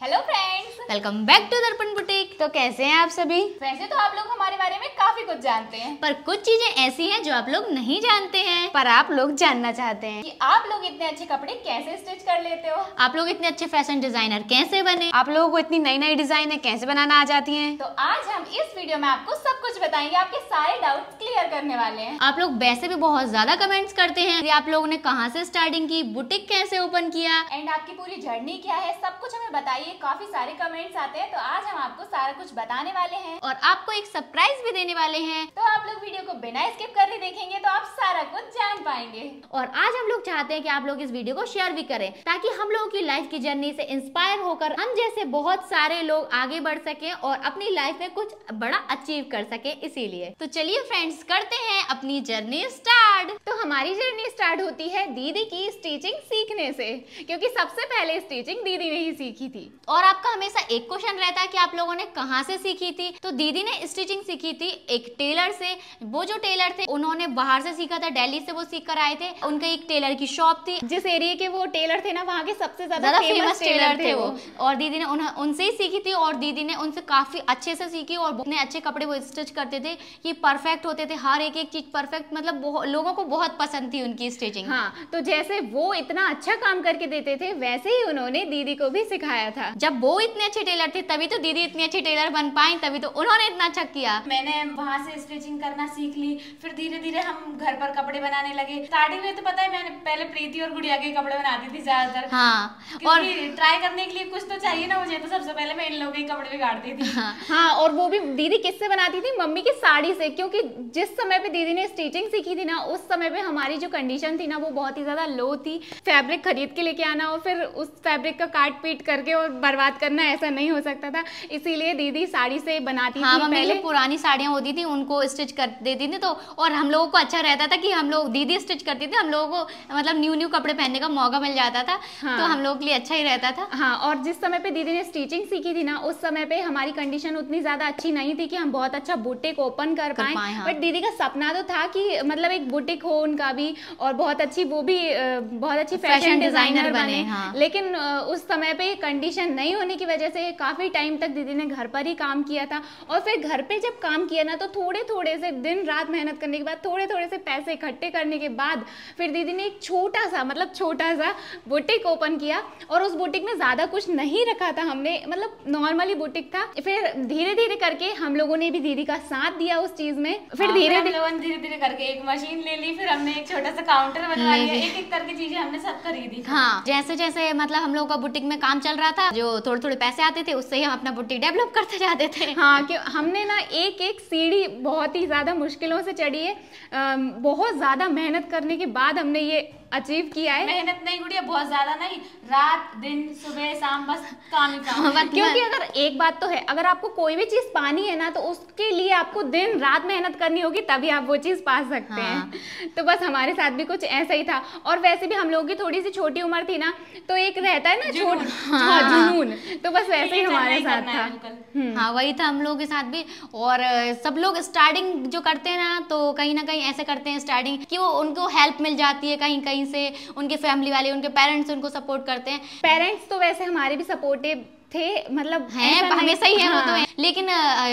Hello friends, welcome back to Darpan boutique. तो कैसे हैं आप सभी? वैसे तो आप लोग हमारे बारे में काफी कुछ जानते हैं, पर कुछ चीजें ऐसी हैं जो आप लोग नहीं जानते हैं, पर आप लोग जानना चाहते हैं कि आप लोग इतने अच्छे कपड़े कैसे स्टिच कर लेते हो। आप लोग इतने अच्छे फैशन डिजाइनर कैसे बने, आप लोगों को इतनी नई नई डिजाइनें कैसे बनाना आ जाती हैं। तो आज हम इस वीडियो में आपको सब कुछ बताएंगे, आपके सारे डाउट्स क्लियर करने वाले हैं। आप लोग वैसे भी बहुत ज्यादा कमेंट्स करते हैं कि आप लोगों ने कहाँ से स्टार्टिंग की, बुटीक कैसे ओपन किया, एंड आपकी पूरी जर्नी क्या है, सब कुछ हमें बताइए। काफी सारे कमेंट्स आते हैं, तो आज हम आपको सारा कुछ बताने वाले हैं और आपको एक सरप्राइज भी देने वाले हैं। तो आप लोग वीडियो को बिना स्किप करे देखेंगे तो आप सारा कुछ जान पाएंगे। और आज हम लोग चाहते हैं कि आप लोग इस वीडियो को शेयर भी करें, ताकि हम लोगों की लाइफ की जर्नी से इंस्पायर होकर हम जैसे बहुत सारे लोग आगे बढ़ सकें और अपनी लाइफ में कुछ बड़ा अचीव कर सके। इसीलिए तो चलिए फ्रेंड्स, करते हैं अपनी जर्नी स्टार्ट। तो हमारी जर्नी स्टार्ट होती है दीदी की स्टिचिंग सीखने से, क्योंकि सबसे पहले स्टिचिंग दीदी ने ही सीखी थी। और आपका हमेशा एक क्वेश्चन रहता है कि आप लोगों ने कहाँ से सीखी थी। तो दीदी ने स्टिचिंग सीखी थी एक टेलर से। वो जो टेलर थे उन्होंने बाहर से सीखा था, दिल्ली से वो सीख कर आए थे। उनके एक टेलर की शॉप थी, जिस एरिया के वो टेलर थे ना, वहाँ के सबसे ज्यादा फेमस टेलर थे वो। और दीदी ने उनसे ही सीखी थी, और दीदी ने उनसे काफी अच्छे से सीखी और इतने अच्छे कपड़े वो स्टिच करते थे कि परफेक्ट होते थे, हर एक चीज परफेक्ट। मतलब लोगों को बहुत पसंद थी उनकी स्टिचिंग। हाँ, तो जैसे वो इतना अच्छा काम करके देते थे, वैसे ही उन्होंने दीदी को भी सिखाया था। जब वो इतने अच्छे टेलर थे तभी तो दीदी इतनी अच्छी टेलर बन पाई, तभी तो उन्होंने इतना अच्छा किया। मैंने वहाँ से स्टिचिंग करना सीख ली, फिर धीरे धीरे हम घर पर कपड़े बनाने लगे। स्टार्टिंग में तो पता है, मैंने पहले प्रीति और गुड़िया के कपड़े बनाती थी ज्यादातर। हाँ, और ट्राई करने के लिए कुछ तो चाहिए ना मुझे, तो सबसे पहले मैं इन लोगों के कपड़े बिगाड़ती थी। हाँ, और वो भी दीदी किससे बनाती थी? मम्मी की साड़ी से। क्योंकि जिस समय पे दीदी ने स्टिचिंग सीखी थी ना, उस समय पे हमारी जो कंडीशन थी ना, वो बहुत ही ज्यादा लो थी। फैब्रिक खरीद के लेके आना और फिर उस फैब्रिक का काट पीट करके और बर्बाद करना, ऐसा नहीं हो सकता था। इसीलिए दीदी साड़ी से बनाती हाँ, थी। मम्मी जो पुरानी साड़ियाँ होती थी उनको स्टिच कर देती थी। तो और हम लोगों को अच्छा रहता था कि हम लोग, दीदी स्टिच करती थी, हम लोगों को मतलब न्यू कपड़े पहनने का मौका मिल जाता था। हाँ, तो हम लोगों के लिए अच्छा ही रहता था। हाँ, और जिस समय पे दीदी ने स्टिचिंग सीखी थी ना, उस समय पे हमारी कंडीशन उतनी ज्यादा अच्छी नहीं थी कि हम बहुत अच्छा बुटीक ओपन कर पाए। हाँ। बट दीदी का सपना तो था कि मतलब एक बुटीक हो उनका भी, और बहुत अच्छी, वो भी बहुत अच्छी फैशन डिजाइनर बने। हाँ। लेकिन उस समय पे कंडीशन नहीं होने की वजह से काफी टाइम तक दीदी ने घर पर ही काम किया था। और फिर घर पे जब काम किया ना, तो थोड़े थोड़े से दिन रात मेहनत करने के बाद, थोड़े थोड़े से पैसे इकट्ठे करने के बाद, फिर दीदी ने एक छोटा सा बुटीक ओपन किया। और उस बुटीक में ज्यादा कुछ नहीं रखा था हमने, मतलब नॉर्मली बुटीक था। फिर धीरे धीरे करके हम लोगों ने भी दीदी का साथ दिया उस चीज में। फिर धीरे धीरे करके एक मशीन ले ली, फिर हमने एक छोटा सा काउंटर बनवा लिया, एक एक करके चीजें हमने सब खरीदी। हाँ, जैसे जैसे मतलब हम लोग का बुटीक में काम चल रहा था, जो थोड़े थोड़े पैसे आते थे उससे ही हम अपना बुटीक डेवलप करते जाते थे। हाँ, कि हमने ना एक एक सीढ़ी बहुत ही ज्यादा मुश्किलों से चढ़ी है। बहुत ज्यादा मेहनत करने के बाद हमने ये अचीव किया है। मेहनत नहीं गुड़िया, बहुत ज्यादा नहीं, रात दिन सुबह शाम बस काम ही काम। क्योंकि अगर एक बात तो है, अगर आपको कोई भी चीज पानी है ना, तो उसके लिए आपको दिन रात मेहनत करनी होगी, तभी आप वो चीज पा सकते हैं। तो बस हमारे साथ भी कुछ ऐसा ही था। और वैसे भी हम लोगों की थोड़ी सी छोटी उम्र थी ना, तो एक रहता है ना जुनून, तो बस वैसे ही हमारे साथ था। हाँ, वही था हम लोगों के साथ भी। और सब लोग स्टार्टिंग जो करते हैं ना, तो कहीं ना कहीं ऐसे करते हैं स्टार्टिंग कि वो उनको हेल्प मिल जाती है कहीं कहीं से, उनके फैमिली वाले, उनके पेरेंट्स उनको सपोर्ट करते हैं। पेरेंट्स तो वैसे हमारे भी सपोर्टिव थे, मतलब हैं, हमेशा ही है। हाँ। वो तो है, लेकिन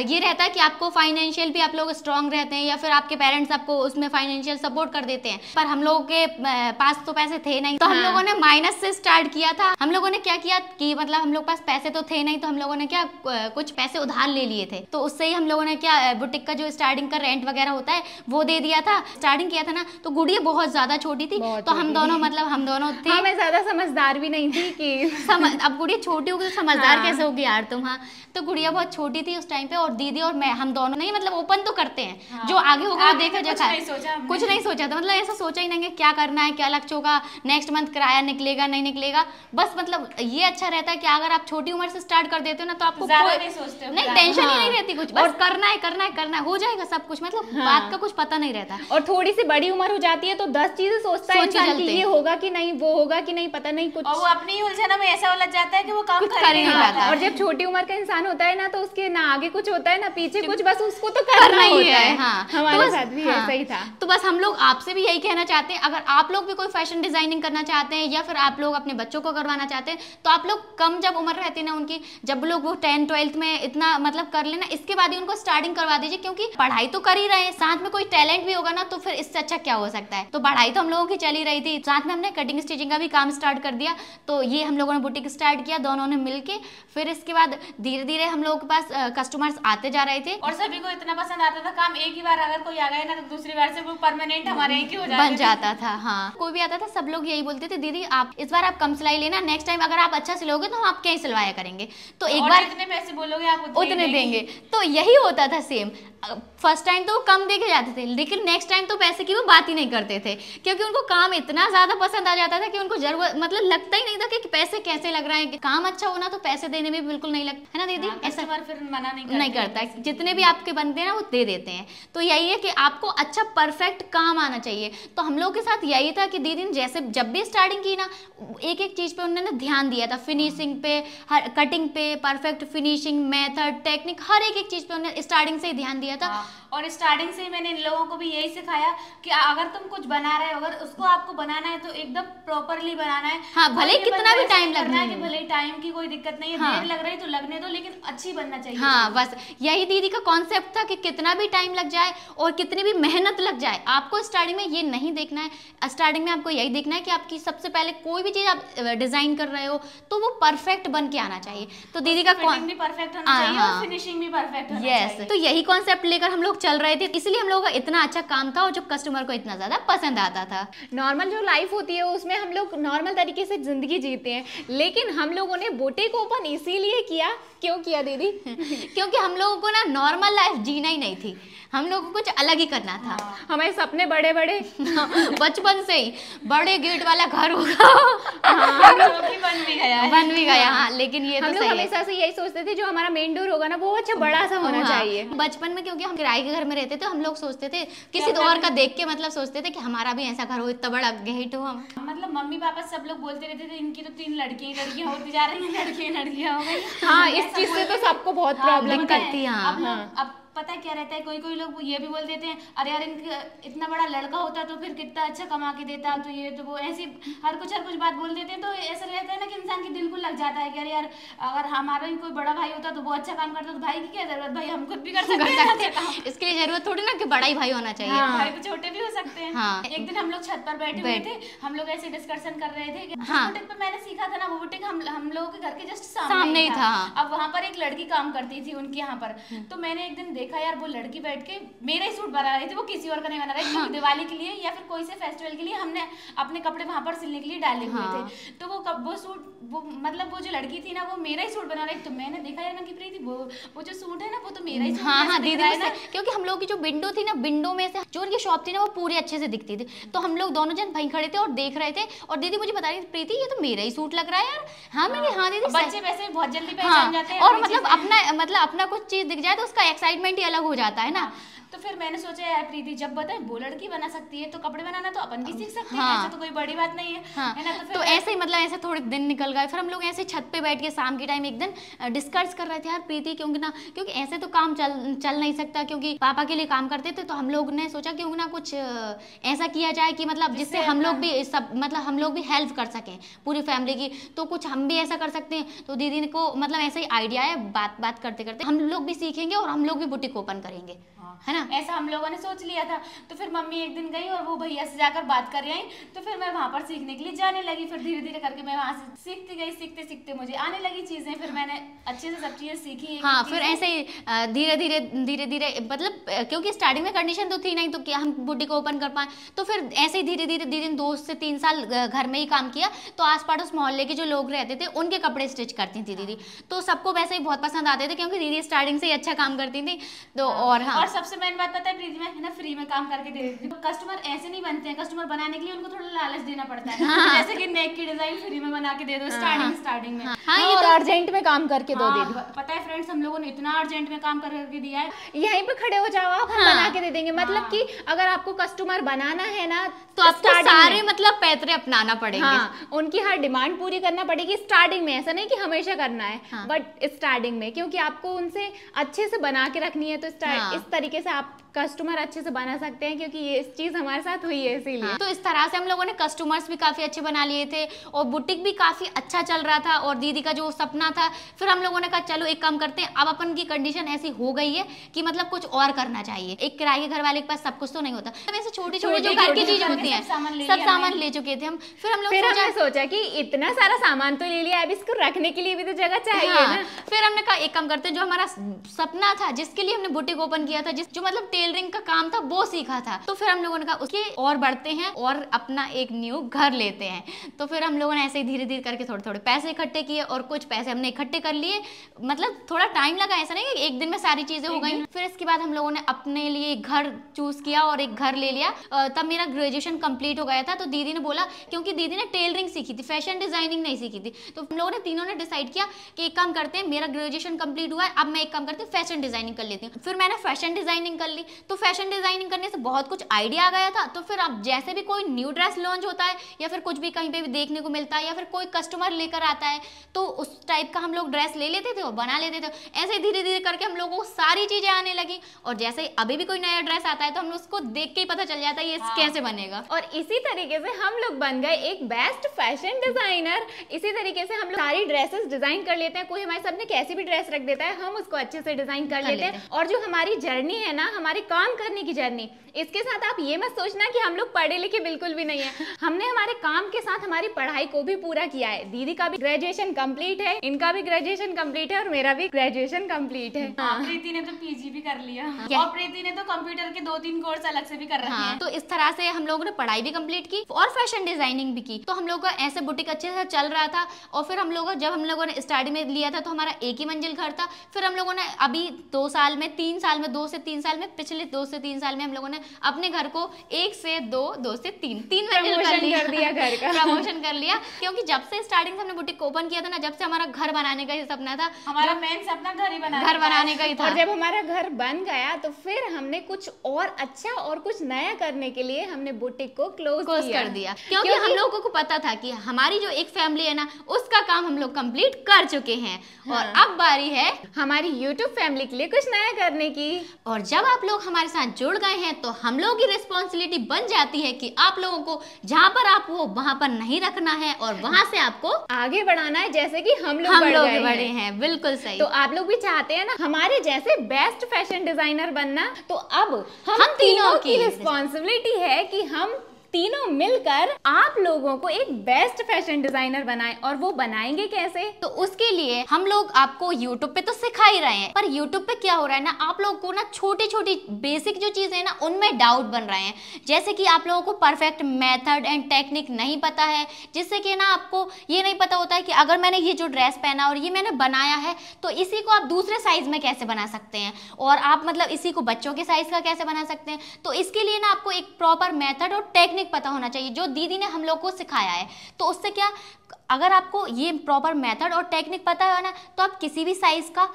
ये रहता है कि आपको फाइनेंशियल भी आप लोग स्ट्रांग रहते हैं, या फिर आपके पेरेंट्स आपको उसमें फाइनेंशियल सपोर्ट कर देते हैं। पर हम लोगों के पास तो पैसे थे नहीं, तो हम लोगों ने माइनस से स्टार्ट किया था। हम लोगों ने क्या किया कि मतलब हम लोग पास पैसे तो थे नहीं, तो हम लोगों ने क्या कुछ पैसे उधार ले लिए थे। तो उससे ही हम लोगों ने क्या, बुटीक का जो स्टार्टिंग का रेंट वगैरह होता है वो दे दिया था। स्टार्टिंग किया था ना, तो गुड़िया बहुत ज्यादा छोटी थी, तो हम दोनों थे। मैं ज्यादा समझदार भी नहीं थी कि अब गुड़िया छोटी होगी तो समझदार कैसे होगी यार तुम। हाँ, तो गुड़िया बहुत छोटी थी उस टाइम पे, और दीदी और मैं, हम दोनों नहीं, मतलब ओपन तो करते हैं। हाँ। जो आगे होगा वो देखा जाएगा। कुछ नहीं सोचा था, मतलब ऐसा सोचा ही नहीं क्या करना है, क्या लक्ष्य होगा, नेक्स्ट मंथ किराया निकलेगा नहीं निकलेगा। बस मतलब ये अच्छा रहता है कि अगर आप छोटी उम्र से स्टार्ट कर देते हो ना, तो आपको नहीं टेंशन ही नहीं रहती कुछ, बस करना है, हो जाएगा सब कुछ। मतलब बात का कुछ पता नहीं रहता। और थोड़ी सी बड़ी उम्र हो जाती है तो 10 चीजें सोचता है इंसान कि ये होगा कि नहीं, वो होगा कि नहीं, पता नहीं कुछ। और वो अपनी ही उलझनों में ऐसा उलझ जाता है कि वो काम करेगा जाता। और जब छोटी उम्र का इंसान होता है ना तो उसके ना आगे कुछ होता है ना पीछे कुछ, बस उसको तो करना ही है। हाँ, हमारे साथ भी ऐसा ही था। तो बस हम लोग आपसे भी यही कहना चाहते हैं, अगर आप लोग भी कोई फैशन डिजाइनिंग करना चाहते हैं या फिर आप लोग अपने बच्चों को करवाना चाहते हैं तो आप लोग कम जब उम्र रहती है ना उनकी, जब लोग वो 10th 12th में इतना मतलब कर लेना, इसके बाद ही उनको स्टार्टिंग करवा दीजिए, क्योंकि पढ़ाई तो कर ही रहे हैं, साथ में कोई टैलेंट भी होगा ना तो फिर इससे अच्छा क्या हो सकता है। तो पढ़ाई तो हम लोगों की चल ही रही थी, साथ में हमने कटिंग स्टिचिंग का भी काम स्टार्ट कर दिया। तो ये हम लोगों ने बुटीक स्टार्ट किया दोनों ने मिलके। फिर इसके बाद धीरे धीरे हम लोगों के पास कस्टमर्स आते जा रहे थे और सभी को इतना पसंद आता था काम, एक ही बार अगर कोई आ गया ना तो दूसरी बार से वो परमानेंट हमारे एक ही हो बन जाता था। हाँ, कोई भी आता था सब लोग यही बोलते थे, दीदी आप इस बार आप कम सिलाई लेना, नेक्स्ट टाइम अगर आप अच्छा सिलोगे तो हम आपके यहाँ सिलवाया करेंगे। तो एक बार जितने पैसे बोलोगे आप उतने देंगे। तो यही होता था सेम। फर्स्ट टाइम तो कम देके जाते थे, लेकिन नेक्स्ट टाइम तो पैसे की वो बात ही नहीं करते थे, क्योंकि उनको काम इतना ज्यादा पसंद आ जाता था कि उनको जरूरत मतलब लगता ही नहीं था कि पैसे कैसे लग रहा है। काम अच्छा होना तो पैसे देने में बिल्कुल नहीं लगता है ना दीदी। ऐसा बार फिर मना नहीं करता, जितने भी आपके बनते हैं ना वो दे देते हैं। तो यही है कि आपको अच्छा परफेक्ट काम आना चाहिए। तो हम लोग के साथ यही था कि दीदी ने जैसे जब भी स्टार्टिंग की ना एक एक चीज पे उन्होंने ध्यान दिया था, फिनिशिंग पे, हर कटिंग पे, परफेक्ट फिनिशिंग, मेथड, टेक्निक, हर एक चीज पे उन्होंने स्टार्टिंग से ही ध्यान दिया था। और स्टार्टिंग से ही मैंने इन लोगों को भी यही सिखाया कि अगर तुम कुछ बना रहे हो, अगर उसको आपको बनाना है तो एकदम प्रॉपरली बनाना है। हाँ, भले कितना भी टाइम लगना है, कि भले टाइम की कोई दिक्कत नहीं है, हाँ, देर लग रही तो लगने दो, लेकिन अच्छी बनना चाहिए। हाँ, बस यही दीदी का कॉन्सेप्ट था कि कितना भी टाइम लग जाए और कितनी भी मेहनत लग जाए, आपको स्टार्टिंग में ये नहीं देखना है। स्टार्टिंग में आपको यही देखना है कि आपकी सबसे पहले कोई भी चीज आप डिजाइन कर रहे हो तो वो परफेक्ट बन के आना चाहिए। तो दीदी का फिटिंग भी परफेक्ट होना चाहिए और फिनिशिंग भी परफेक्ट होना चाहिए। तो यही कॉन्सेप्ट लेकर हम लोग चल रहे थे, इसलिए हम लोगों का इतना अच्छा काम था और जो कस्टमर को इतना ज्यादा पसंद आता था। नॉर्मल जो लाइफ होती है उसमें हम लोग नॉर्मल तरीके से जिंदगी जीते हैं, लेकिन हम लोगों ने बुटीक ओपन इसीलिए किया। क्यों किया दीदी? क्योंकि हम लोगों को ना नॉर्मल लाइफ जीना ही नहीं थी, हम लोगों को कुछ अलग ही करना था। हमारे सपने बड़े बड़े बचपन से ही बड़े गेट वाला घर होगा। बन भी गया बन भी गया। हाँ, लेकिन ये हम लोग हमेशा से यही सोचते थे जो हमारा मेन डोर होगा ना वो अच्छा बड़ा सा होना चाहिए। बचपन में क्योंकि हम किराए के घर में रहते थे, हम लोग सोचते थे किसी और का देख के मतलब सोचते थे कि हमारा भी ऐसा घर हो, इतना बड़ा गेट हो। मतलब मम्मी पापा सब लोग बोलते रहते थे इनकी तो 3 लड़कियां होती जा रही हैं, लड़कियां हो गई। हाँ, इस चीज से तो सबको बहुत प्रॉब्लम करती है। अब पता है क्या रहता है, कोई लोग ये भी बोल देते हैं अरे यार इनका इतना बड़ा लड़का होता तो फिर कितना अच्छा कमा के देता, तो ये तो वो ऐसी हर कुछ बात बोल देते हैं। तो ऐसा रहता है ना कि इंसान के दिल को लग जाता है कि अरे यार अगर हमारा ही कोई बड़ा भाई होता तो वो अच्छा काम करता तो भाई की क्या जरूरत, भाई हम खुद भी कर सकते हैं। इसके लिए जरूरत थोड़ी ना कि बड़ा ही भाई होना चाहिए। भाई तो छोटे भी हो सकते हैं। हाँ। एक दिन हम लोग छत पर बैठे हुए थे, हम लोग ऐसे डिस्कशन कर रहे थे। हाँ। बुटीक पे मैंने सीखा था ना, वो बुटीक हम लोगों के घर के जस्ट सामने ही था। अब वहाँ पर एक लड़की काम करती थी उनके यहाँ पर, तो मैंने एक दिन देखा यार वो लड़की बैठ के मेरा ही सूट बना रही थी, वो किसी और का नहीं बना रही। हाँ। दिवाली के लिए या फिर कोई से फेस्टिवल के लिए हमने अपने कपड़े वहां पर सिलने के लिए डाले हुए थे। तो वो सूट मतलब वो जो लड़की थी ना वो मेरा ही सूट बना रही थी। तो मैंने देखा यार मैं कि प्रीति वो जो सूट है ना वो तो मेरा ही सूट हाँ, दीदी क्योंकि हम लोग की जो विंडो थी ना, विंडो में से जो उनकी शॉप थी ना वो पूरी अच्छे से दिखती थी। तो हम लोग दोनों जन भाई खड़े थे और देख रहे थे और दीदी मुझे बता रही थी प्रीति ये तो मेरा ही सूट लग रहा है यार। हाँ, मैंने हाँ दीदी, बच्चे वैसे बहुत जल्दी पहचान जाते हैं। और मतलब अपना कुछ चीज दिख जाए तो उसका एक्साइटमेंट ही अलग हो जाता है ना। तो फिर मैंने सोचा यार प्रीति जब बताए वो लड़की बना सकती है तो कपड़े बनाना तो अपन भी सीख सकते हैं। ऐसा तो कोई बड़ी बात नहीं है। हाँ। है ना? तो ऐसे ही मतलब ऐसे थोड़े दिन निकल गए। फिर हम लोग ऐसे छत पे बैठ के शाम के टाइम एक दिन डिस्कस कर रहे थे यार प्रीति क्योंकि ऐसे तो काम चल नहीं सकता, क्योंकि पापा के लिए काम करते थे। तो हम लोग ने सोचा क्यों ना कुछ ऐसा किया जाए कि मतलब जिससे हम लोग भी सब मतलब हम लोग भी हेल्प कर सकें पूरी फैमिली की। तो कुछ हम भी ऐसा कर सकते हैं। तो दीदी को मतलब ऐसा ही आइडिया है, बात करते करते हम लोग भी सीखेंगे और हम लोग भी बुटीक ओपन करेंगे, है ना। ऐसा हम लोगों ने सोच लिया था। तो फिर मम्मी एक दिन गई और वो भैया से जाकर बात कर आई। तो फिर मैं वहां पर सीखने के लिए जाने लगी। फिर धीरे धीरे करके मैं वहां से सीखती गई, सीखते सीखते मुझे आने लगी चीजें। फिर मैंने अच्छे से सब चीजें सीखी। हाँ, फिर ऐसे ही धीरे धीरे मतलब क्योंकि स्टार्टिंग में कंडीशन तो थी नहीं तो क्या हम बुटीक ओपन कर पाए। तो फिर ऐसे ही धीरे धीरे दीदी 2 से 3 साल घर में ही काम किया। तो आस पड़ोस मोहल्ले के जो लोग रहते थे उनके कपड़े स्टिच करती थी दीदी। तो सबको वैसे ही बहुत पसंद आते थे क्योंकि दीदी स्टार्टिंग से ही अच्छा काम करती थी। तो और हाँ, और सबसे मैंने मेन बात पता है प्रीति में, है ना, फ्री में काम करके दे देते हैं। कस्टमर ऐसे नहीं बनते हैं, कस्टमर बनाने के लिए उनको थोड़ा लालच देना पड़ता है। जैसे कि नेक की डिजाइन फ्री में बना के दे दो स्टार्टिंग में। ये तो अर्जेंट में काम करके दो दे दो। पता है फ्रेंड्स, हम लोगों ने इतना अर्जेंट में काम करके दिया है, यहीं पे खड़े हो जाओ आप, हम बना के दे देंगे। मतलब कि अगर आपको कस्टमर बनाना है ना तो आपको सारे मतलब पैतरे अपनाना पड़ेंगे। हाँ, उनकी हर डिमांड पूरी करना पड़ेगी स्टार्टिंग में, ऐसा नहीं कि हमेशा करना है, बट स्टार्टिंग में, क्योंकि आपको उनसे अच्छे से बना के रखनी है। तो इस तरीके से आप कस्टमर अच्छे से बना सकते हैं, क्योंकि ये चीज हमारे साथ हुई है इसीलिए। तो इस तरह से हम लोगों ने कस्टमर्स भी काफी अच्छे बना लिए थे और बुटीक भी काफी अच्छा चल रहा था। और दीदी का जो सपना था, फिर हम लोगों ने कहा चलो एक काम करते हैं, अब अपन की कंडीशन ऐसी हो गई है कि मतलब कुछ और करना चाहिए। एक किराए के घर वाले के पास सब कुछ तो नहीं होता, तो ऐसे छोटी छोटी जो घर की चीजें होती हैं सब सामान ले चुके थे हम। फिर हमने सोचा कि इतना सारा सामान तो ले लिया, अब इसको रखने के लिए भी तो जगह चाहिए ना। फिर हमने कहा एक काम करते हैं, जो हमारा सपना था, जिसके लिए हमने बुटीक ओपन किया था, जो मतलब टेलरिंग का काम था, वो सीखा था, तो फिर हम लोगों ने कहा उसके और बढ़ते हैं और अपना एक न्यू घर लेते हैं। तो फिर हम लोगों ने ऐसे ही धीरे धीरे करके थोड़े थोड़े पैसे इकट्ठे किए और कुछ पैसे हमने इकट्ठे कर लिए। मतलब थोड़ा टाइम लगा, ऐसा नहीं कि एक दिन में सारी चीजें हो गई। फिर इसके बाद हम लोगों ने अपने लिए घर चूज किया और एक घर ले लिया। तब मेरा ग्रेजुएशन कंप्लीट हो गया था। तो दीदी ने बोला, क्योंकि दीदी ने टेलरिंग सीखी थी, फैशन डिजाइनिंग नहीं सीखी थी, तो हम लोगों ने तीनों ने डिसाइड किया कि एक काम करते हैं, मेरा ग्रेजुएशन कंप्लीट हुआ है, अब मैं एक काम करती हूँ फैशन डिजाइनिंग कर लेती हूँ। फिर मैंने फैशन डिजाइनिंग कर ली। तो फैशन डिजाइनिंग करने से बहुत कुछ आइडिया आ गया था। तो फिर अब जैसे भी कोई न्यू ड्रेस लॉन्च होता है या फिर कुछ भी कहीं पे भी देखने को मिलता है या फिर कोई कस्टमर लेकर आता है, तो उस टाइप का हम लोग ड्रेस ले लेते थे और बना लेते थे। ऐसे धीरे धीरे करके हम लोगों को सारी चीजें आने लगी। और जैसे अभी भी कोई नया ड्रेस आता है तो हम उसको देख के ही पता चल जाता है ये कैसे बनेगा। और इसी तरीके से हम लोग बन गए एक बेस्ट फैशन डिजाइनर। इसी तरीके से हम लोग सारी ड्रेसेस डिजाइन कर लेते हैं। कोई हमारे सामने कैसी भी ड्रेस रख देता है, हम उसको अच्छे से डिजाइन कर लेते हैं। और जो हमारी जर्नी है ना, हमारी काम करने की जर्नी, इसके साथ आप ये मत सोचना कि हम लोग पढ़े लिखे बिल्कुल भी नहीं है। हमने हमारे काम के साथ हमारी पढ़ाई को भी पूरा किया है। दीदी का भी ग्रेजुएशन कंप्लीट है, इनका भी ग्रेजुएशन कंप्लीट है और मेरा भी ग्रेजुएशन कंप्लीट है। प्रीति ने तो पीजी भी कर लिया और प्रीति ने तो कंप्यूटर के 2-3 कोर्स अलग से भी कर रखे हैं। तो इस तरह से हम लोगों ने पढ़ाई भी कंप्लीट की और फैशन डिजाइनिंग भी की। तो हम लोग का ऐसे बुटीक अच्छे से चल रहा था। और फिर जब हम लोगों ने स्टार्टिंग में लिया था तो हमारा एक ही मंजिल घर था। फिर हम लोगों ने अभी 2 से 3 साल में पिछले 2 से 3 साल में हम लोगों ने अपने घर को 1 से 2 से 3 मंजिल कर दिया, घर का प्रमोशन कर लिया। क्योंकि जब से स्टार्टिंग से हमने बुटीक ओपन किया था ना, जब से हमारा घर बनाने का ही सपना था। हमारा मेन सपना घर बनाने का ही था। और जब हमारा घर बन गया तो फिर हमने कुछ और अच्छा और कुछ नया करने के लिए हमने बुटीक को क्लोज कर दिया। क्योंकि हम लोगों को पता था कि हमारी जो एक फैमिली है ना, उसका काम हम लोग कंप्लीट कर चुके हैं। और अब बारी है हमारी यूट्यूब फैमिली के लिए कुछ नया करने की। और जब आप लोग हमारे साथ जुड़ गए हैं तो हम लोग की रिस्पॉन्सिबिलिटी बन जाती है कि आप लोगों को जहाँ पर आप हो वहाँ पर नहीं रखना है और वहाँ से आपको आगे बढ़ाना है, जैसे कि हम लोग बढ़े हैं। बिल्कुल सही। तो आप लोग भी चाहते हैं ना हमारे जैसे बेस्ट फैशन डिजाइनर बनना, तो अब हम तीनों की रिस्पॉन्सिबिलिटी है कि हम तीनों मिलकर आप लोगों को एक बेस्ट फैशन डिजाइनर बनाएं। और वो बनाएंगे कैसे? तो उसके लिए हम लोग आपको YouTube पे तो सिखा ही रहे हैं, पर YouTube पे क्या हो रहा है ना, आप लोगों को ना छोटी छोटी बेसिक जो चीजें हैं ना, उनमें डाउट बन रहे हैं। जैसे कि आप लोगों को परफेक्ट मेथड एंड टेक्निक नहीं पता है, जिससे कि ना आपको ये नहीं पता होता है कि अगर मैंने ये जो ड्रेस पहना और ये मैंने बनाया है तो इसी को आप दूसरे साइज में कैसे बना सकते हैं, और आप मतलब इसी को बच्चों के साइज का कैसे बना सकते हैं। तो इसके लिए ना आपको एक प्रॉपर मेथड और टेक्निक पता होना चाहिए, जो दीदी ने हम लोग को सिखाया है। तो उससे क्या, अगर आपको ये प्रॉपर मेथड और टेक्निक पता है ना, तो आप किसी भी साइज का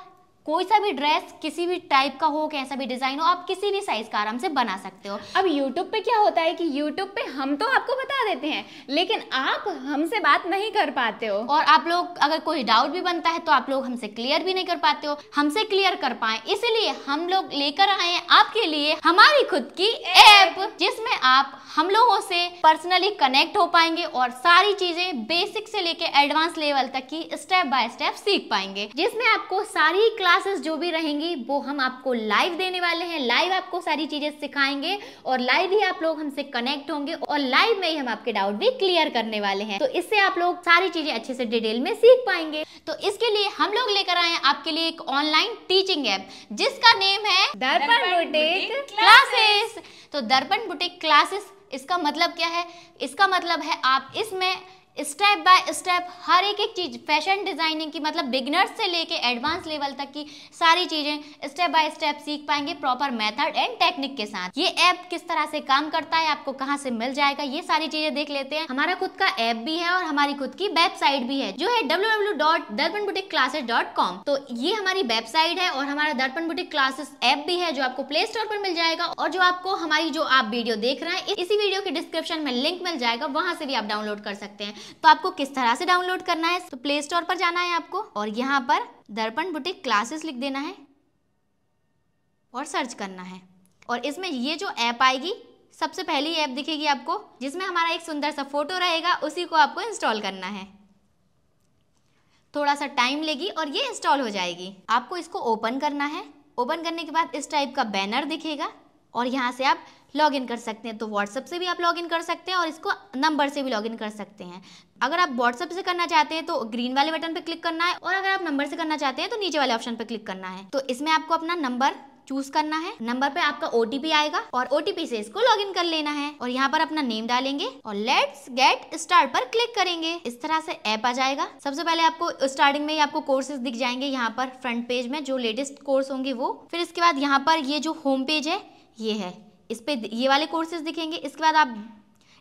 कोई सा भी ड्रेस किसी भी टाइप का हो, कैसा भी डिजाइन हो, आप किसी भी साइज का आराम से बना सकते हो। अब YouTube पे क्या होता है कि YouTube पे हम तो आपको बता देते हैं, लेकिन आप हमसे बात नहीं कर पाते हो। और आप लोग अगर कोई डाउट भी बनता है तो आप लोग हमसे क्लियर भी नहीं कर पाते हो। हमसे क्लियर कर पाए इसलिए हम लोग लेकर आए हैं आपके लिए हमारी खुद की ऐप, जिसमें आप हम लोगों से पर्सनली कनेक्ट हो पाएंगे और सारी चीजें बेसिक से लेके एडवांस लेवल तक की स्टेप बाय स्टेप सीख पाएंगे, जिसमें आपको सारी क्लासेस जो भी रहेंगी वो हम आपको लाइव देने वाले हैं। लाइव आपको सारी चीजें सिखाएंगे और लाइव ही आप लोग हमसे कनेक्ट होंगे और लाइव में ही हम आपके डाउट भी क्लियर करने वाले हैं। तो इससे आप लोग सारी चीजें अच्छे से डिटेल में सीख पाएंगे। तो इसके लिए हम लोग लेकर आए हैं आपके लिए एक ऑनलाइन टीचिंग ऐप, जिसका नेम है दर्पण बुटीक क्लासेस। तो दर्पण बुटीक क्लासेस, इसका मतलब क्या है? इसका मतलब है आप इसमें स्टेप बाय स्टेप हर एक चीज फैशन डिजाइनिंग की, मतलब बिगिनर्स से लेके एडवांस लेवल तक की सारी चीजें स्टेप बाय स्टेप सीख पाएंगे प्रॉपर मेथड एंड टेक्निक के साथ। ये ऐप किस तरह से काम करता है, आपको कहाँ से मिल जाएगा, ये सारी चीजें देख लेते हैं। हमारा खुद का ऐप भी है और हमारी खुद की वेबसाइट भी है जो है www.darpanboutique-classes.com। तो ये हमारी वेबसाइट है और हमारा दर्पण बुटीक क्लासेस ऐप भी है जो आपको प्ले स्टोर पर मिल जाएगा, और जो आपको हमारी जो आप वीडियो देख रहे हैं इसी वीडियो के डिस्क्रिप्शन में लिंक मिल जाएगा, वहां से भी आप डाउनलोड कर सकते हैं। तो आपको किस तरह से डाउनलोड करना है, तो प्ले स्टोर पर जाना है आपको और यहाँ पर दर्पण बुटीक क्लासेस लिख देना है और सर्च करना है। और इसमें ये जो ऐप आएगी, सबसे पहली ऐप दिखेगी आपको जिसमें हमारा एक सुंदर सा फोटो रहेगा, उसी को आपको इंस्टॉल करना है। थोड़ा सा टाइम लेगी और ये इंस्टॉल हो जाएगी। आपको इसको ओपन करना है। ओपन करने के बाद इस टाइप का बैनर दिखेगा और यहाँ से आप लॉगिन कर सकते हैं। तो व्हाट्सएप से भी आप लॉगिन कर सकते हैं और इसको नंबर से भी लॉगिन कर सकते हैं। अगर आप व्हाट्सएप से करना चाहते हैं तो ग्रीन वाले बटन पर क्लिक करना है, और अगर आप नंबर से करना चाहते हैं तो नीचे वाले ऑप्शन पर क्लिक करना है। तो इसमें आपको अपना नंबर चूज करना है। नंबर पे आपका OTP आएगा और OTP से इसको लॉगिन कर लेना है और यहाँ पर अपना नेम डालेंगे और लेट्स गेट स्टार्ट पर क्लिक करेंगे। इस तरह से ऐप आ जाएगा। सबसे पहले आपको स्टार्टिंग में ही आपको कोर्सेज दिख जाएंगे यहाँ पर फ्रंट पेज में, जो लेटेस्ट कोर्स होंगे वो। फिर इसके बाद यहाँ पर ये जो होम पेज है ये है, इस पे ये वाले कोर्सेज दिखेंगे। इसके बाद आप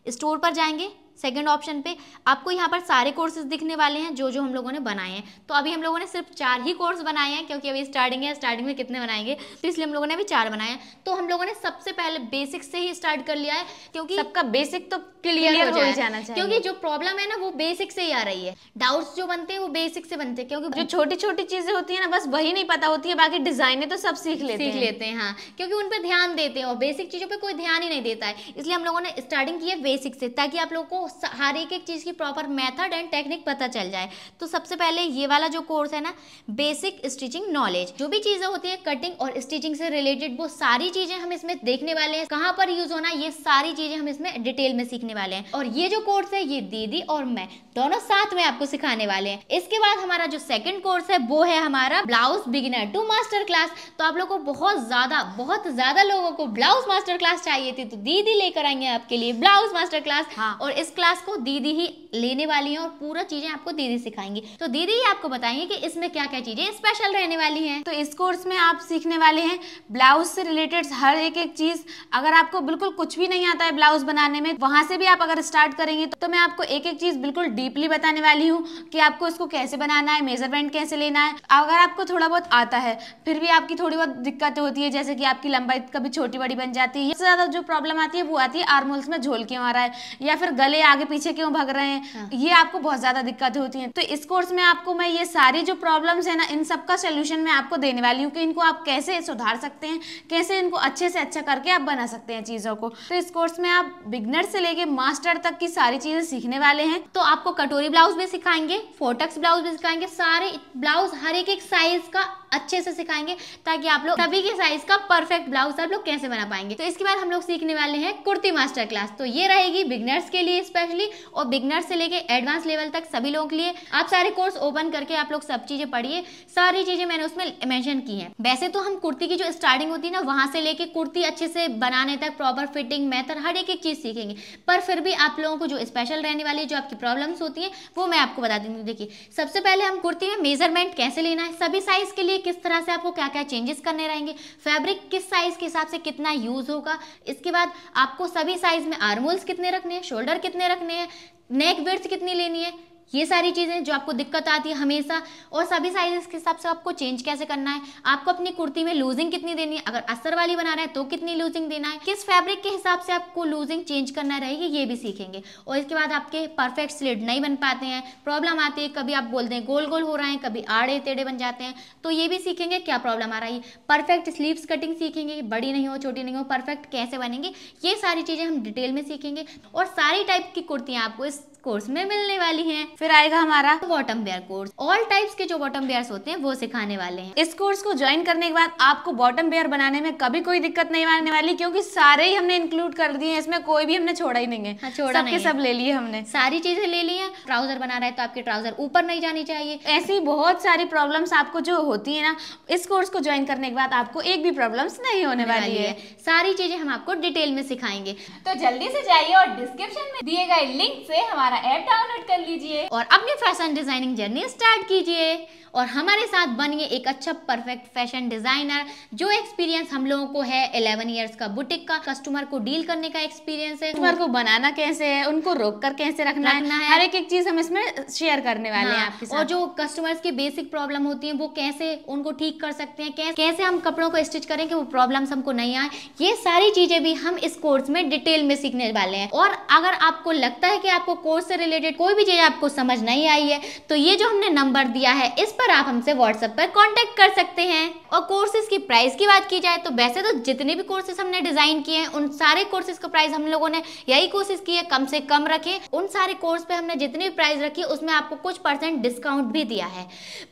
स्टोर पर जाएंगे, सेकंड ऑप्शन पे आपको यहाँ पर सारे कोर्सेज दिखने वाले हैं जो हम लोगों ने बनाए हैं। तो अभी हम लोगों ने सिर्फ 4 ही कोर्स बनाए हैं क्योंकि अभी स्टार्टिंग है, स्टार्टिंग में कितने बनाएंगे, तो इसलिए हम लोगों ने अभी 4 बनाए हैं। तो हम लोगों ने सबसे पहले बेसिक से ही स्टार्ट कर लिया है क्योंकि सबका बेसिक तो क्लियर हो जाना चाहिए, क्योंकि जो प्रॉब्लम है ना वो बेसिक से ही आ रही है। डाउट्स जो बनते हैं वो बेसिक से बनते हैं, क्योंकि जो छोटी छोटी चीजें होती है ना बस वही नहीं पता होती है, बाकी डिजाइने तो सब सीख लेते हैं। हाँ, क्योंकि उन पे ध्यान देते हैं और बेसिक चीजों पे कोई ध्यान ही नहीं देता है। इसलिए हम लोगों ने स्टार्टिंग की है बेसिक से, ताकि आप लोगों को हर एक चीज की प्रॉपर मेथड एंड टेक्निक पता चल जाए। तो सबसे पहले ये वाला जो कोर्स है ना, बेसिक स्टिचिंग नॉलेज, जो भी चीजें होती है कटिंग और स्टिचिंग से रिलेटेड, वो सारी चीजें हम इसमें देखने वाले हैं। कहाँ पर यूज होना, ये सारी चीजें हम इसमें डिटेल में सीखने वाले हैं। और ये जो कोर्स है ये दीदी और मैं दोनों साथ में आपको सिखाने वाले हैं। इसके बाद हमारा जो सेकंड कोर्स है वो है हमारा blouse beginner to master class. तो आप लोगों को बहुत ज्यादा लोगों को ब्लाउज मास्टर क्लास चाहिए थी, तो दीदी लेकर आएंगे आपके लिए ब्लाउज मास्टर क्लास। हाँ। और इस क्लास को दीदी ही लेने वाली हैं और पूरा चीजें आपको दीदी सिखाएंगी। तो दीदी ही आपको बताएंगे कि इसमें क्या क्या चीजें स्पेशल रहने वाली हैं। तो इस कोर्स में आप सीखने वाले हैं ब्लाउज से रिलेटेड हर एक चीज। अगर आपको बिल्कुल कुछ भी नहीं आता है ब्लाउज बनाने में, वहां से भी आप अगर स्टार्ट करेंगे तो मैं आपको एक एक चीज बिल्कुल डीपली बताने वाली हूँ कि आपको इसको कैसे बनाना है, मेजरमेंट कैसे लेना है। अगर आपको थोड़ा बहुत आता है फिर भी आपकी थोड़ी बहुत दिक्कतें होती है, जैसे कि आपकी लंबाई कभी छोटी बड़ी बन जाती है। सबसे ज्यादा जो प्रॉब्लम आती है वो आती है आर्म होल्स में झोल क्यों आ रहा है या फिर गले आगे पीछे क्यों भग रहे हैं। हाँ। ये आपको बहुत ज्यादा दिक्कतें होती हैं। तो इस कोर्स में आपको मैं ये सारी जो प्रॉब्लम्स है ना, इन सब का सोल्यूशन मैं आपको देने वाली हूँ कि इनको आप कैसे सुधार सकते हैं, कैसे इनको अच्छे से अच्छा करके आप बना सकते हैं चीजों को। तो इस कोर्स में आप बिगनर से लेके मास्टर तक की सारी चीजें सीखने वाले हैं। तो आपको कटोरी ब्लाउज भी सिखाएंगे, फोटक्स ब्लाउज भी सिखाएंगे, सारे ब्लाउज हर एक साइज का अच्छे से सिखाएंगे ताकि आप लोग सभी के साइज का परफेक्ट ब्लाउज आप लोग कैसे बना पाएंगे। तो इसके बाद हम लोग सीखने वाले हैं कुर्ती मास्टर क्लास। तो ये रहेगी बिगनर्स के लिए स्पेशली, और बिगनर्स से लेके एडवांस लेवल तक सभी लोगों के लिए। आप सारे कोर्स ओपन करके आप लोग सब चीजें पढ़िए, सारी चीजें मैंने उसमें मेंशन की हैं। वैसे तो हम कुर्ती की जो स्टार्टिंग होती है ना, वहां से लेके कुर्ती अच्छे से बनाने तक प्रॉपर फिटिंग मेथड हर एक चीज सीखेंगे। पर फिर भी आप लोगों को जो स्पेशल रहने वाली जो आपकी प्रॉब्लम्स होती है वो मैं आपको बता दूंगी। देखिए, सबसे पहले हम कुर्ती में मेजरमेंट कैसे लेना है, सभी साइज के लिए किस तरह से आपको क्या क्या चेंजेस करने रहेंगे, फैब्रिक किस साइज के हिसाब से कितना यूज होगा। इसके बाद आपको सभी साइज में आर्म होल्स कितने रखने हैं, शोल्डर कितने रखने हैं, नेक विड्थ कितनी लेनी है, ये सारी चीजें जो आपको दिक्कत आती है हमेशा। और सभी साइजेस के हिसाब से आपको चेंज कैसे करना है, आपको अपनी कुर्ती में लूजिंग कितनी देनी है, अगर अस्तर वाली बना रहे हैं तो कितनी लूजिंग देना है, किस फैब्रिक के हिसाब से आपको लूजिंग चेंज करना रहेगी, ये भी सीखेंगे। और इसके बाद आपके परफेक्ट स्लिट नहीं बन पाते हैं, प्रॉब्लम आती है, कभी आप बोलते हैं गोल गोल हो रहे हैं, कभी आड़े टेढ़े बन जाते हैं, तो ये भी सीखेंगे क्या प्रॉब्लम आ रही है। परफेक्ट स्लीव्स कटिंग सीखेंगे, बड़ी नहीं हो छोटी नहीं हो, परफेक्ट कैसे बनेंगे, ये सारी चीजें हम डिटेल में सीखेंगे। और सारी टाइप की कुर्तियां आपको इस कोर्स में मिलने वाली हैं। फिर आएगा हमारा bottom wear course, all types के जो बॉटम वेयर्स होते हैं वो सिखाने वाले हैं। इस कोर्स को ज्वाइन करने के बाद आपको बॉटम वेयर बनाने में कभी कोई दिक्कत नहीं आने वाली, क्योंकि सारे ही हमने इंक्लूड कर दिए हैं, इसमें कोई भी हमने छोड़ा ही नहीं है। हाँ, छोड़ा नहीं है, सब ले लिए हमने, सारी चीजें ले ली हैं। ट्राउजर बना रहे हैं तो आपके ट्राउजर ऊपर नहीं जानी चाहिए। ऐसी बहुत सारी प्रॉब्लम्स आपको जो होती है ना, इस कोर्स को ज्वाइन करने के बाद आपको एक भी प्रॉब्लम्स नहीं होने वाली है। सारी चीजें हम आपको डिटेल में सिखाएंगे। तो जल्दी से जाइए और डिस्क्रिप्शन में दिए गए लिंक से हमारा हमारा ऐप डाउनलोड कर लीजिए और अपनी फैशन डिजाइनिंग जर्नी स्टार्ट कीजिए और हमारे साथ बनिए एक अच्छा परफेक्ट फैशन डिजाइनर। जो एक्सपीरियंस हम लोगों को है 11 इयर्स का बुटीक का, कस्टमर को डील करने का एक्सपीरियंस है, कस्टमर को बनाना कैसे है, उनको रोक कर कैसे रखना है, हर एक चीज हम इसमें शेयर करने वाले हैं आपके साथ। और जो कस्टमर्स की बेसिक प्रॉब्लम होती है वो कैसे उनको ठीक कर सकते हैं, कैसे हम कपड़ों को स्टिच करें कि वो प्रॉब्लम्स हमको नहीं आए, ये सारी चीजें भी हम इस कोर्स में डिटेल में सीखने वाले हैं। और अगर आपको लगता है कि आपको कोर्स से रिलेटेड कोई भी चीज आपको समझ नहीं आई है तो ये जो हमने नंबर दिया है इस पर आप हमसे व्हाट्सएप पर कांटेक्ट कर सकते हैं। और कोर्सेज की प्राइस की बात की जाए तो वैसे तो जितने भी कोर्सेज हमने डिजाइन किए हैं उन सारे कोर्सेज का प्राइस हम लोगों ने यही कोशिश की है कम से कम रखें। उन सारे कोर्स पे हमने जितनी भी प्राइस रखी है उसमें आपको कुछ % डिस्काउंट भी दिया है।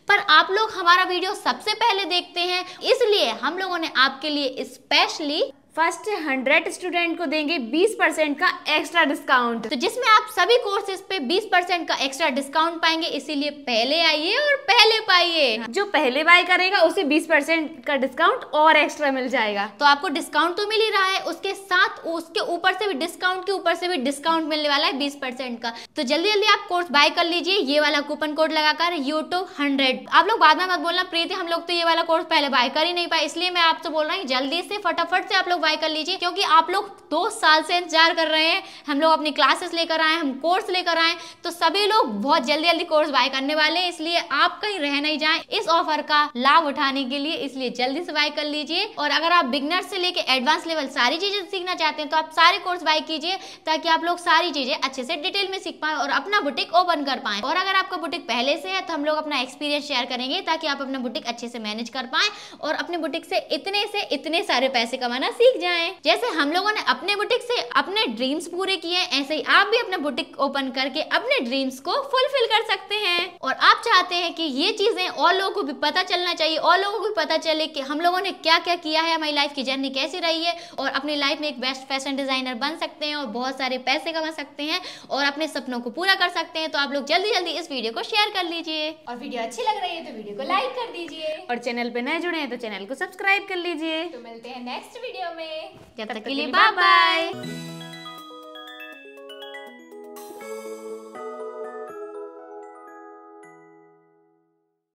पर आप लोग हमारा वीडियो सबसे पहले देखते हैं इसलिए हम लोगों ने आपके लिए स्पेशली फर्स्ट 100 स्टूडेंट को देंगे 20% का एक्स्ट्रा डिस्काउंट, तो जिसमें आप सभी कोर्सेज पे 20% का एक्स्ट्रा डिस्काउंट पाएंगे। इसीलिए पहले आइए और पहले पाइए। जो पहले बाय करेगा उसे 20% का डिस्काउंट और एक्स्ट्रा मिल जाएगा। तो आपको डिस्काउंट तो मिल ही रहा है, उसके साथ उसके ऊपर से भी डिस्काउंट के ऊपर से भी डिस्काउंट मिलने वाला है 20% का। तो जल्दी जल्दी आप कोर्स बाय कर लीजिए ये वाला कूपन कोड लगाकर YouTube100। आप लोग बाद में मत बोलना प्रीति हम लोग तो ये वाला कोर्स पहले बाय कर ही नहीं पाए, इसलिए मैं आपसे बोल रहा हूँ जल्दी से फटाफट से आप लोग बाय कर लीजिए, क्योंकि आप लोग 2 साल से इंतजार कर रहे हैं। हम लोग अपनी क्लासेस लेकर आए, हम कोर्स लेकर आए, तो सभी लोग बहुत जल्दी जल्दी कोर्स बाय करने वाले हैं, इसलिए आप कहीं रह नहीं जाएं इस ऑफर का लाभ उठाने के लिए। इसलिए जल्दी से बाय कर लीजिए। और अगर आप बिगनर से लेके एडवांस लेवल सारी चीजें सीखना चाहते हैं तो आप सारे कोर्स बाय कीजिए ताकि आप लोग सारी चीजें अच्छे से डिटेल में सीख पाए और अपना बुटीक ओपन कर पाए। और अगर आपका बुटीक पहले से है तो हम लोग अपना एक्सपीरियंस शेयर करेंगे ताकि आप अपना बुटीक अच्छे से मैनेज कर पाए और अपने बुटीक से इतने सारे पैसे कमाना सीख जाएं। जैसे हम लोगों ने अपने बुटीक से अपने ड्रीम्स पूरे किए हैं, ऐसे ही आप भी अपना बुटीक ओपन करके अपने ड्रीम्स को फुलफिल कर सकते हैं। और आप चाहते हैं कि ये चीजें और लोगों को भी पता चलना चाहिए, और लोगों को भी पता चले कि हम लोगों ने क्या क्या किया है, हमारी लाइफ की जर्नी कैसी रही है और अपनी लाइफ में एक बेस्ट फैशन डिजाइनर बन सकते हैं और बहुत सारे पैसे कमा सकते हैं और अपने सपनों को पूरा कर सकते हैं। तो आप लोग जल्दी जल्दी इस वीडियो को शेयर कर लीजिए और वीडियो अच्छी लग रही है तो वीडियो को लाइक कर दीजिए और चैनल पे नए जुड़े हैं तो चैनल को सब्सक्राइब कर लीजिए। तो मिलते हैं नेक्स्ट वीडियो में, जब तक के लिए बाय बाय।